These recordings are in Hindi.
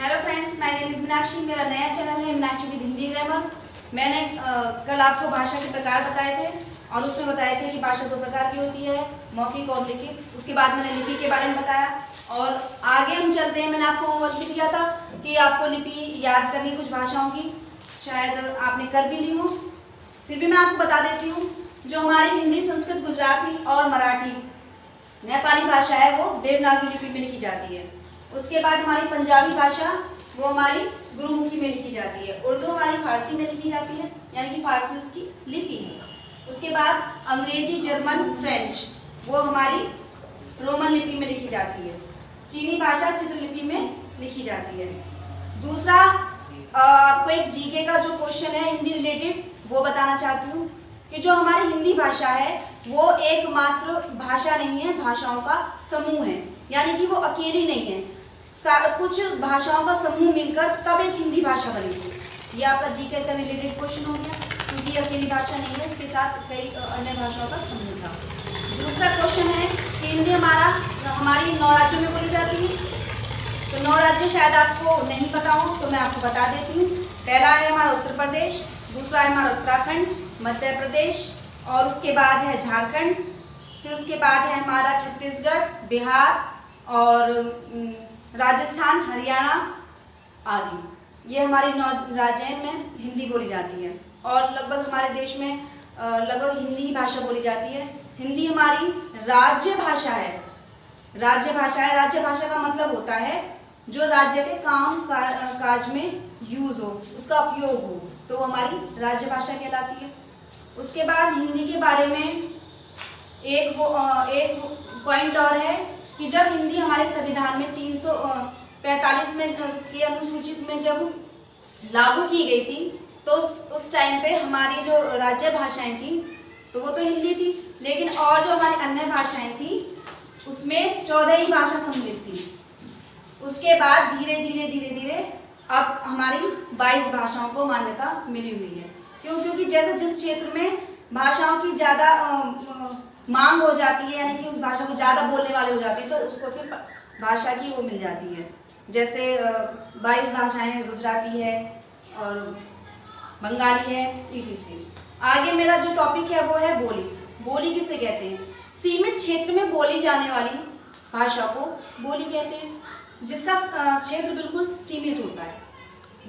Hello friends, my name is Meenakshi. मेरा नया चैनल है मीनाक्षी विद हिंदी ग्रामर। मैंने कल आपको भाषा के प्रकार बताए थे और उसमें बताए थे कि भाषा दो प्रकार की होती है, मौखिक और लिखित। उसके बाद मैंने लिपि के बारे में बताया और आगे हम चलते हैं। मैंने आपको होमवर्क भी दिया था कि आपको लिपि याद करनी कुछ भाषाओं की, शायद आपने कर भी ली हो, फिर भी मैं आपको बता देती हूँ। जो हमारी हिंदी, संस्कृत, गुजराती और मराठी नेपाली भाषा है वो देवनागरी लिपि में लिखी जाती है। उसके बाद हमारी पंजाबी भाषा वो हमारी गुरुमुखी में लिखी जाती है। उर्दू हमारी फारसी में लिखी जाती है, यानी कि फारसी उसकी लिपि है। उसके बाद अंग्रेजी, जर्मन, फ्रेंच वो हमारी रोमन लिपि में लिखी जाती है। चीनी भाषा चित्रलिपि में लिखी जाती है। दूसरा आपको एक जीके का जो क्वेश्चन है हिंदी रिलेटेड वो बताना चाहती हूँ कि जो हमारी हिंदी भाषा है वो एकमात्र भाषा नहीं है, भाषाओं का समूह है, यानी कि वो अकेली नहीं है। कुछ भाषाओं का समूह मिलकर तब एक हिंदी भाषा बनी। ये आपका जीके का रिलेटेड क्वेश्चन हो गया, क्योंकि ये अकेली भाषा नहीं है, इसके साथ कई अन्य भाषाओं का समूह था। दूसरा क्वेश्चन है कि हिंदी हमारी 9 राज्यों में बोली जाती है। तो 9 राज्य शायद आपको नहीं पता हो, तो मैं आपको बता देती हूँ। पहला है हमारा उत्तर प्रदेश, दूसरा है हमारा उत्तराखंड, मध्य प्रदेश, और उसके बाद है झारखंड, फिर उसके बाद है हमारा छत्तीसगढ़, बिहार और राजस्थान, हरियाणा आदि। ये हमारी 9 राज्यों में हिंदी बोली जाती है और लगभग हमारे देश में लगभग हिंदी ही भाषा बोली जाती है। हिंदी हमारी राज्य भाषा है। राज्य भाषा है, राज्य भाषा का मतलब होता है जो राज्य के काम काज में यूज हो, उसका उपयोग हो, तो वो हमारी राज्य भाषा कहलाती है। उसके बाद हिंदी के बारे में एक पॉइंट और है कि जब हिंदी हमारे संविधान में 345 में की अनुसूचित में जब लागू की गई थी, तो उस टाइम पे हमारी जो राज्य भाषाएं थी तो वो तो हिंदी थी, लेकिन और जो हमारी अन्य भाषाएं थी उसमें 14 ही भाषा सम्मिलित थी। उसके बाद धीरे धीरे अब हमारी 22 भाषाओं को मान्यता मिली हुई है। क्यों? क्योंकि जैसे जिस क्षेत्र में भाषाओं की ज़्यादा मांग हो जाती है, यानी कि उस भाषा को ज़्यादा बोलने वाले हो जाते हैं, तो उसको फिर भाषा की वो मिल जाती है। जैसे 22 भाषाएं गुजराती है और बंगाली है, etc। आगे मेरा जो टॉपिक है वो है बोली। बोली किसे कहते हैं? सीमित क्षेत्र में बोली जाने वाली भाषा को बोली कहते हैं, जिसका क्षेत्र बिल्कुल सीमित होता है।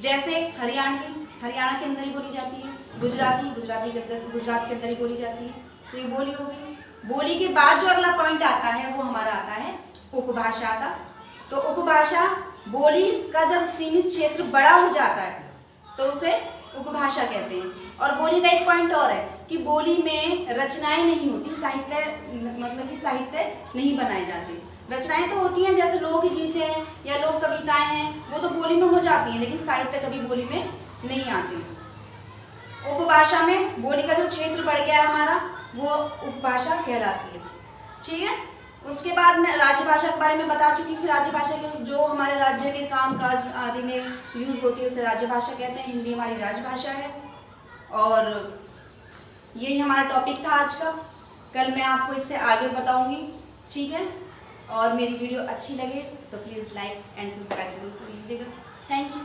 जैसे हरियाणा के अंदर ही बोली जाती है, गुजरात के अंदर ही बोली जाती है, तो ये बोली हो गई। बोली के बाद जो अगला पॉइंट आता है वो हमारा आता है उपभाषा का। तो उपभाषा, बोली का जब सीमित क्षेत्र बड़ा हो जाता है तो उसे उपभाषा कहते हैं। और बोली का एक पॉइंट और है कि बोली में रचनाएं नहीं होती, मतलब कि साहित्य नहीं बनाए जाते। रचनाएं तो होती हैं, जैसे लोकगीत हैं या लोक कविताएं हैं, वो तो बोली में हो जाती हैं, लेकिन साहित्य कभी बोली में नहीं आती। उपभाषा में बोली का जो क्षेत्र बढ़ गया है हमारा, वो उपभाषा कहलाती है। ठीक है। उसके बाद मैं राजभाषा के बारे में बता चुकी हूँ। राजभाषा के जो हमारे राज्य के काम काज आदि में यूज होती है उसे राजभाषा कहते हैं। हिंदी हमारी राजभाषा है और यही हमारा टॉपिक था आज का। कल मैं आपको इससे आगे बताऊंगी। ठीक है। और मेरी वीडियो अच्छी लगे तो प्लीज़ लाइक एंड सब्सक्राइब जरूर कर लीजिएगा। Thank you.